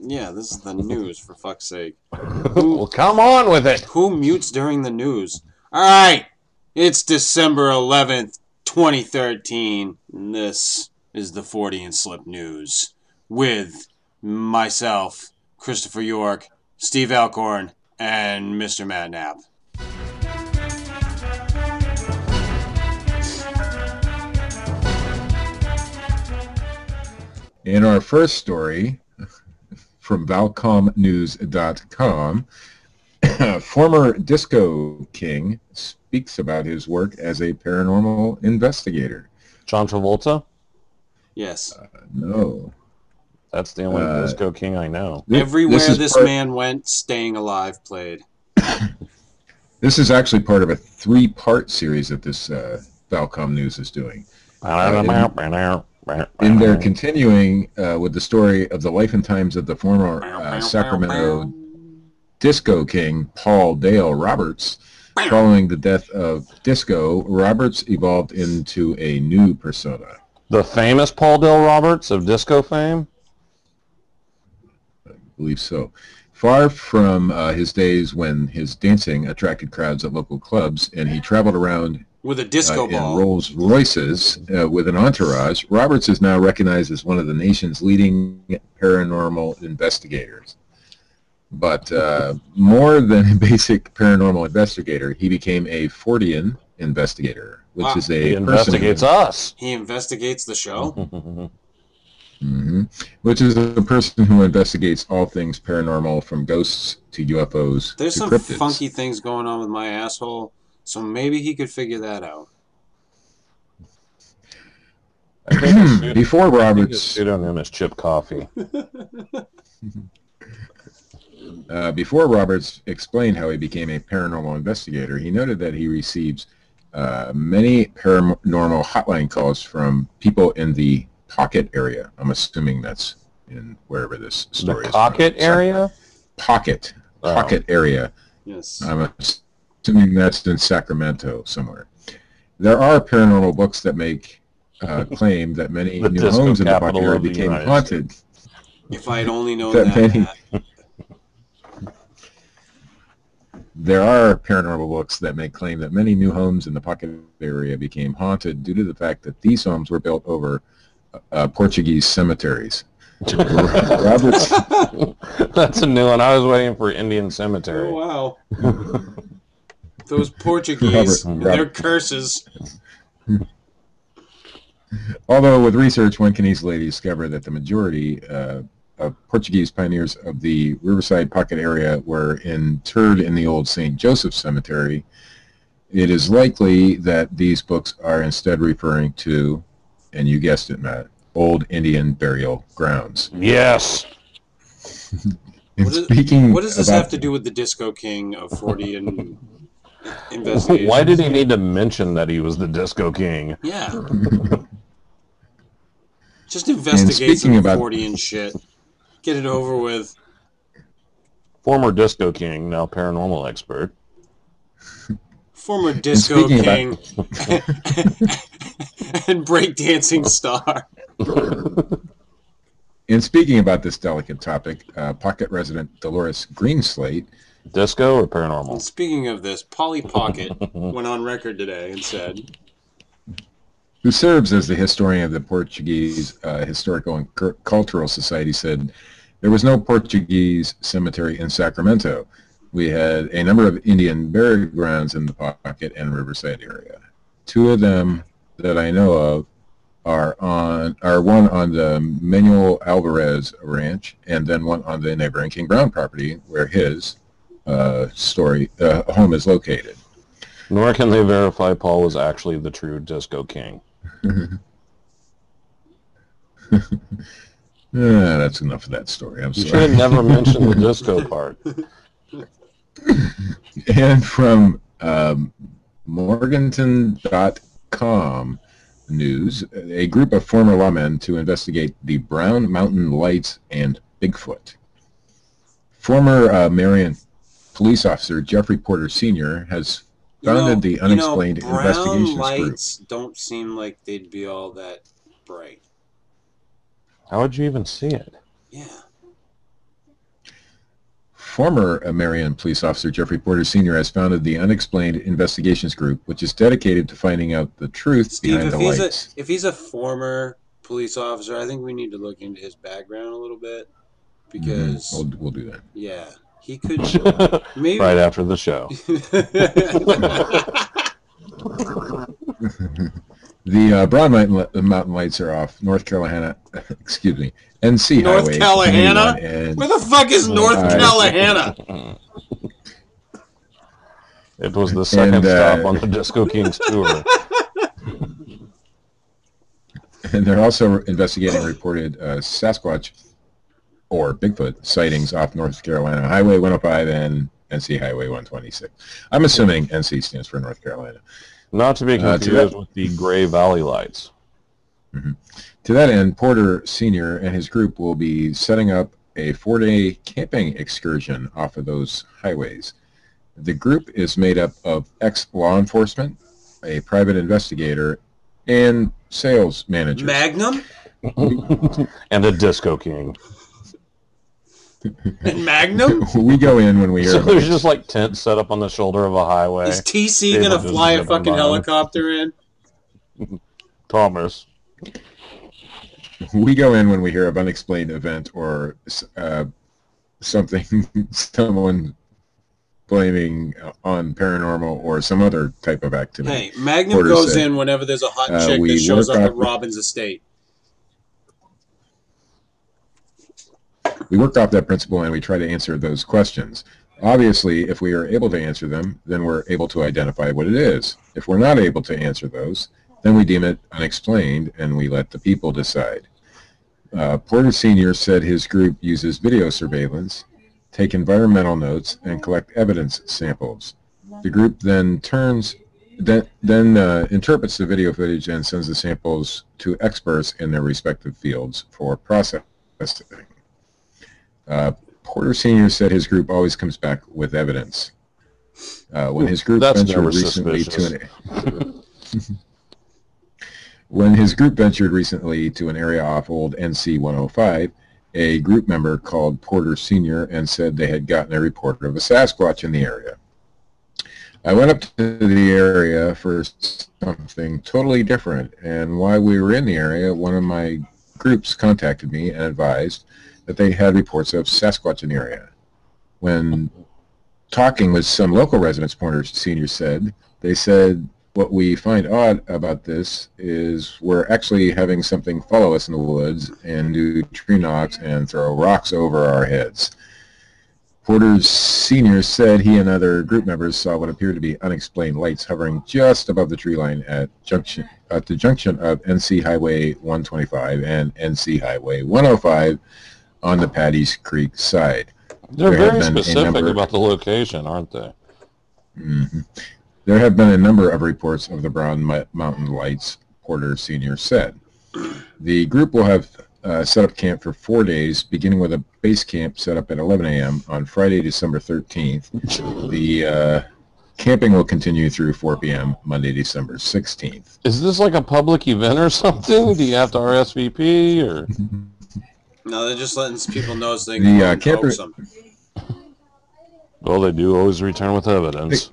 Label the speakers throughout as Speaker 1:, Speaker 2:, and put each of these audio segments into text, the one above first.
Speaker 1: Yeah, this is the news, for fuck's sake.
Speaker 2: Well, come on with it.
Speaker 1: Who mutes during the news? All right, it's December 11th, 2013. And this is the Fortean Slip news with myself, Christopher York, Steve Alcorn, and Mr. Matt Knapp.
Speaker 3: In our first story from ValcomNews.com, former disco king speaks about his work as a paranormal investigator.
Speaker 2: John Travolta?
Speaker 1: Yes.
Speaker 3: No.
Speaker 2: That's the only disco king I know.
Speaker 1: Everywhere this man went, Staying Alive played.
Speaker 3: This is actually part of a 3-part series that this Valcom News is doing. And they're continuing with the story of the life and times of the former Sacramento disco king, Paul Dale Roberts. Following the death of disco, Roberts evolved into a new persona.
Speaker 2: The famous Paul Dale Roberts of disco fame?
Speaker 3: I believe so. Far from his days when his dancing attracted crowds at local clubs and he traveled around
Speaker 1: with a disco ball
Speaker 3: in Rolls Royces with an entourage, Roberts is now recognized as one of the nation's leading paranormal investigators. But more than a basic paranormal investigator, he became a Fortean investigator, which is a
Speaker 2: he investigates us.
Speaker 1: He investigates the show?
Speaker 3: Mm-hmm. Which is a person who investigates all things paranormal, from ghosts to UFOs.
Speaker 1: There's
Speaker 3: to
Speaker 1: some
Speaker 3: cryptids.
Speaker 1: funky things going on with my asshole, so maybe he could figure that out.
Speaker 3: Before Roberts,
Speaker 2: pseudonym is Chip Coffee.
Speaker 3: Before Roberts explained how he became a paranormal investigator, he noted that he receives many paranormal hotline calls from people in the Pocket area. I'm assuming that's in wherever this story is.
Speaker 2: The Pocket area?
Speaker 3: Pocket area.
Speaker 1: Yes.
Speaker 3: I'm assuming that's in Sacramento somewhere. There are paranormal books that make claim that many new homes in the Pocket area became haunted.
Speaker 1: If I had only known that.
Speaker 3: There are paranormal books that make claim that many new homes in the Pocket area became haunted due to the fact that these homes were built over Portuguese cemeteries. Roberts.
Speaker 2: That's a new one. I was waiting for Indian cemetery.
Speaker 1: Oh, wow. Those Portuguese and their curses.
Speaker 3: Although with research, one can easily discover that the majority of Portuguese pioneers of the Riverside Pocket area were interred in the old St. Joseph Cemetery, it is likely that these books are instead referring to, and you guessed it, Matt, old Indian burial grounds.
Speaker 2: Yes.
Speaker 1: What does this have to do with the Disco King of Fortean investigations?
Speaker 2: Why did he need to mention that he was the Disco King?
Speaker 1: Yeah. Just investigate some Fortean shit. Get it over with.
Speaker 2: Former Disco King, now paranormal expert.
Speaker 1: Former Disco King and breakdancing star.
Speaker 3: And speaking about this delicate topic, Pocket resident Dolores Greenslate.
Speaker 2: Disco or paranormal?
Speaker 1: And speaking of this, Polly Pocket went on record today and said,
Speaker 3: who serves as the historian of the Portuguese Historical and Cultural Society, said, there was no Portuguese cemetery in Sacramento. We had a number of Indian burial grounds in the Pocket and Riverside area. 2 of them that I know of are one on the Manuel Alvarez ranch, and then one on the neighboring King Brown property, where his home is located.
Speaker 2: Nor can they verify Paul was actually the true Disco King.
Speaker 3: That's enough of that story. I'm sorry.
Speaker 2: You should have never mentioned the disco part.
Speaker 3: And from Morganton.com news, a group of former lawmen to investigate the Brown Mountain Lights and Bigfoot. Former Marion police officer Jeffrey Porter Sr. has founded the Unexplained Investigations
Speaker 1: Brown lights
Speaker 3: Group.
Speaker 1: Don't seem like they'd be all that bright.
Speaker 2: How would you even see it?
Speaker 1: Yeah.
Speaker 3: Former Marion police officer Jeffrey Porter Sr. has founded the Unexplained Investigations Group, which is dedicated to finding out the truth behind the lights.
Speaker 1: If he's a former police officer, I think we need to look into his background a little bit, because
Speaker 3: we'll do that.
Speaker 1: Yeah, he could maybe
Speaker 2: right after the show.
Speaker 3: The Broad Mountain lights are off. North Carolina, excuse me, NC
Speaker 1: North
Speaker 3: Highway.
Speaker 1: Carolina? Where the fuck is North Carolina?
Speaker 2: It was the second stop on the Disco Kings tour.
Speaker 3: And they're also investigating reported Sasquatch or Bigfoot sightings off North Carolina Highway 105 and NC Highway 126. I'm assuming NC stands for North Carolina.
Speaker 2: Not to be confused with the Gray Valley lights.
Speaker 3: Mm-hmm. To that end, Porter Sr. and his group will be setting up a 4-day camping excursion off of those highways. The group is made up of ex-law enforcement, a private investigator, and sales managers.
Speaker 1: Magnum?
Speaker 2: And a Disco King.
Speaker 1: And Magnum?
Speaker 3: We go in when we hear.
Speaker 2: So there's just like tents set up on the shoulder of a highway.
Speaker 1: Is TC gonna fly a fucking helicopter in?
Speaker 2: Thomas.
Speaker 3: We go in when we hear of unexplained event or something, someone blaming on paranormal or some other type of activity.
Speaker 1: Hey, Magnum goes in whenever there's a hot chick that shows up at Robin's estate.
Speaker 3: We work off that principle and we try to answer those questions. Obviously, if we are able to answer them, then we're able to identify what it is. If we're not able to answer those, then we deem it unexplained and we let the people decide. Porter Sr. said his group uses video surveillance, take environmental notes, and collect evidence samples. The group then interprets the video footage and sends the samples to experts in their respective fields for processing. Porter Sr. said his group always comes back with evidence. When his group ventured recently to an area off old NC 105, a group member called Porter Sr. and said they had gotten a report of a Sasquatch in the area. I went up to the area for something totally different, and while we were in the area, one of my groups contacted me and advised that they had reports of Sasquatch in the area. When talking with some local residents, Porter Sr. said, they said, what we find odd about this is we're actually having something follow us in the woods and do tree knocks and throw rocks over our heads. Porter Sr. said he and other group members saw what appeared to be unexplained lights hovering just above the tree line at the junction of NC Highway 125 and NC Highway 105 on the Paddy's Creek side.
Speaker 2: They're very specific about the location, aren't they?
Speaker 3: Mm-hmm. There have been a number of reports of the Brown Mountain lights, Porter Sr. said. The group will have set up camp for 4 days, beginning with a base camp set up at 11 a.m. on Friday, December 13th. The camping will continue through 4 p.m. Monday, December 16th.
Speaker 2: Is this like a public event or something? Do you have to RSVP or?
Speaker 1: No, they're just letting people know so they can
Speaker 3: camper.
Speaker 2: Well, they do always return with evidence.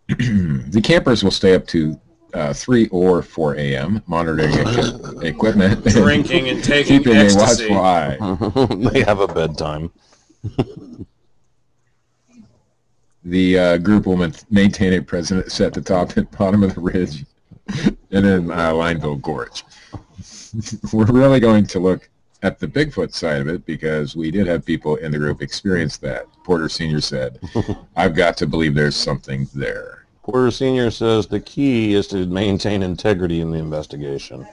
Speaker 3: The campers will stay up to 3 or 4 a.m. monitoring equipment,
Speaker 1: drinking and taking
Speaker 3: keeping
Speaker 1: ecstasy.
Speaker 3: a watchful eye.
Speaker 2: They have a bedtime.
Speaker 3: The group will maintain a presence at the top and bottom of the ridge and in Lineville Gorge. We're really going to look at the Bigfoot side of it because we did have people in the group experience that. Porter Sr. said, I've got to believe there's something there.
Speaker 2: Porter Sr. says the key is to maintain integrity in the investigation.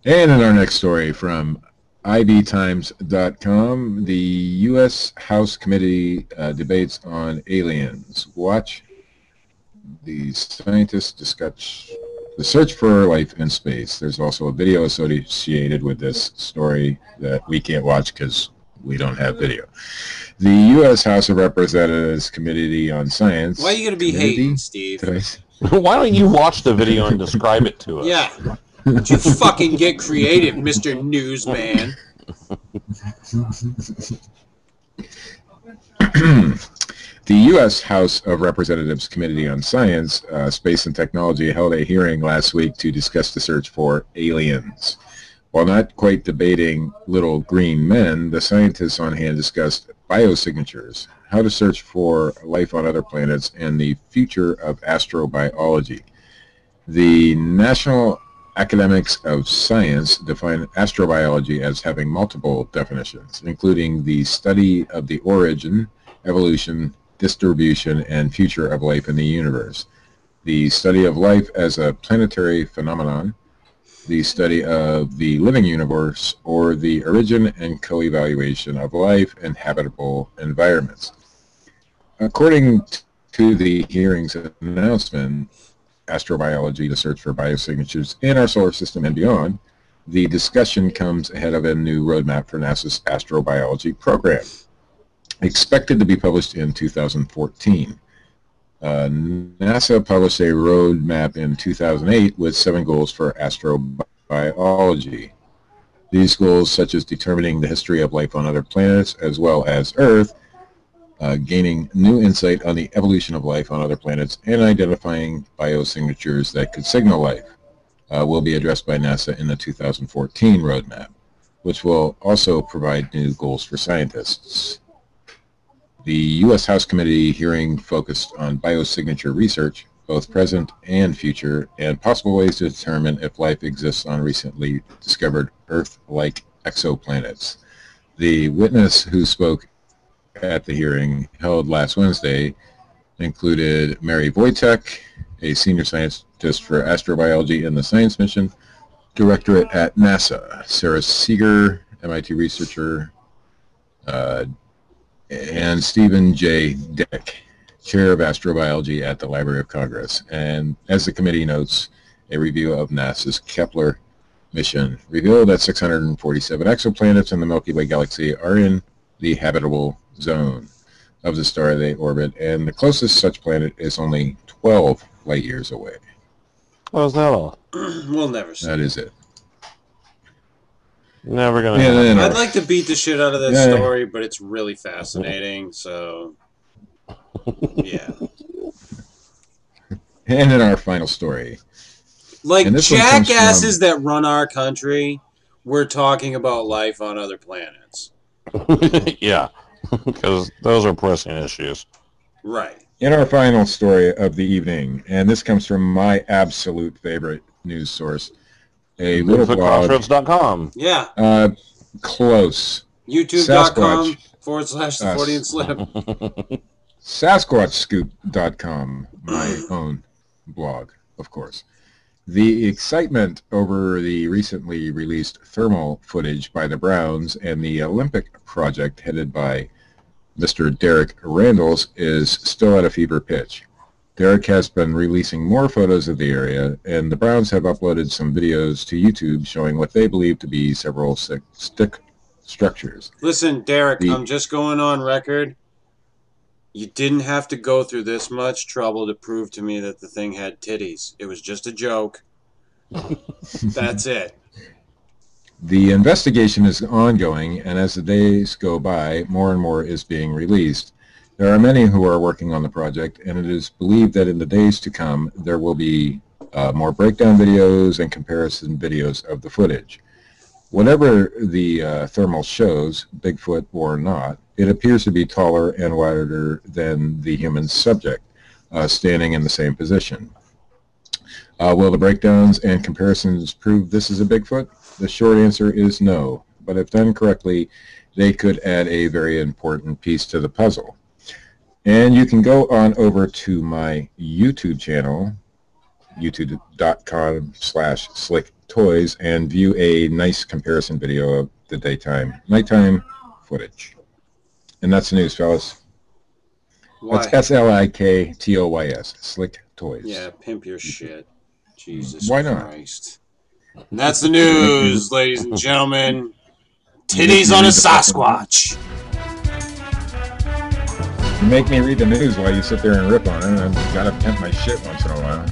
Speaker 3: And in our next story from ibtimes.com, the U.S. House Committee debates on aliens. Watch the scientists discuss the search for life in space. There's also a video associated with this story that we can't watch because we don't have video. The U.S. House of Representatives Committee on Science.
Speaker 1: Why are you going to be hating, Steve?
Speaker 2: Why don't you watch the video and describe it to us?
Speaker 1: Yeah. Would you fucking get creative, Mr. Newsman?
Speaker 3: The U.S. House of Representatives Committee on Science, Space and Technology held a hearing last week to discuss the search for aliens. While not quite debating little green men, the scientists on hand discussed biosignatures, how to search for life on other planets, and the future of astrobiology. The National Academics of Science define astrobiology as having multiple definitions, including the study of the origin, evolution, distribution, and future of life in the universe, the study of life as a planetary phenomenon, the study of the living universe, or the origin and co-evaluation of life and habitable environments. According to the hearing's announcement, Astrobiology, the search for biosignatures in our solar system and beyond, the discussion comes ahead of a new roadmap for NASA's astrobiology program, expected to be published in 2014. NASA published a roadmap in 2008 with 7 goals for astrobiology. These goals, such as determining the history of life on other planets as well as Earth, gaining new insight on the evolution of life on other planets, and identifying biosignatures that could signal life, will be addressed by NASA in the 2014 roadmap, which will also provide new goals for scientists. The U.S. House Committee hearing focused on biosignature research, both present and future, and possible ways to determine if life exists on recently discovered Earth-like exoplanets. The witness who spoke at the hearing held last Wednesday included Mary Wojtek, a senior scientist for astrobiology in the Science Mission Directorate at NASA, Sarah Seeger, MIT researcher, and Stephen J. Dick, chair of astrobiology at the Library of Congress. And as the committee notes, a review of NASA's Kepler mission revealed that 647 exoplanets in the Milky Way galaxy are in the habitable zone of the star they orbit, and the closest such planet is only 12 light years away.
Speaker 2: Oh, is that all?
Speaker 1: We'll never see.
Speaker 3: That is it.
Speaker 2: Never gonna happen.
Speaker 1: I'd like to beat the shit out of that story, but it's really fascinating, so yeah.
Speaker 3: And in our final story.
Speaker 1: Like jackasses that run our country, we're talking about life on other planets.
Speaker 2: Yeah, because those are pressing issues.
Speaker 1: Right.
Speaker 3: In our final story of the evening, and this comes from my absolute favorite news source, a little blog.
Speaker 2: bigfootcrossroads.com.
Speaker 1: Yeah.
Speaker 3: Close.
Speaker 1: YouTube.com / the Fortean Slip.
Speaker 3: Sasquatchscoop.com, my own blog, of course. The excitement over the recently released thermal footage by the Browns and the Olympic project headed by Mr. Derek Randles is still at a fever pitch. Derek has been releasing more photos of the area, and the Browns have uploaded some videos to YouTube showing what they believe to be several stick structures.
Speaker 1: Listen, Derek, I'm just going on record. You didn't have to go through this much trouble to prove to me that the thing had titties. It was just a joke. That's it.
Speaker 3: The investigation is ongoing, and as the days go by, more and more is being released. There are many who are working on the project, and it is believed that in the days to come, there will be more breakdown videos and comparison videos of the footage. Whatever the thermal shows, Bigfoot or not, it appears to be taller and wider than the human subject, standing in the same position. Will the breakdowns and comparisons prove this is a Bigfoot? The short answer is no, but if done correctly, they could add a very important piece to the puzzle. And you can go on over to my YouTube channel, youtube.com/slicktoys, and view a nice comparison video of the nighttime footage. And that's the news, fellas.
Speaker 1: Why?
Speaker 3: That's SLIKTOYS, Slick Toys.
Speaker 1: Yeah, pimp your shit. Jesus
Speaker 3: Why not?
Speaker 1: Christ. And that's the news, ladies and gentlemen. Titties on a Sasquatch.
Speaker 3: You make me read the news while you sit there and rip on it. I've got to pimp my shit once in a while.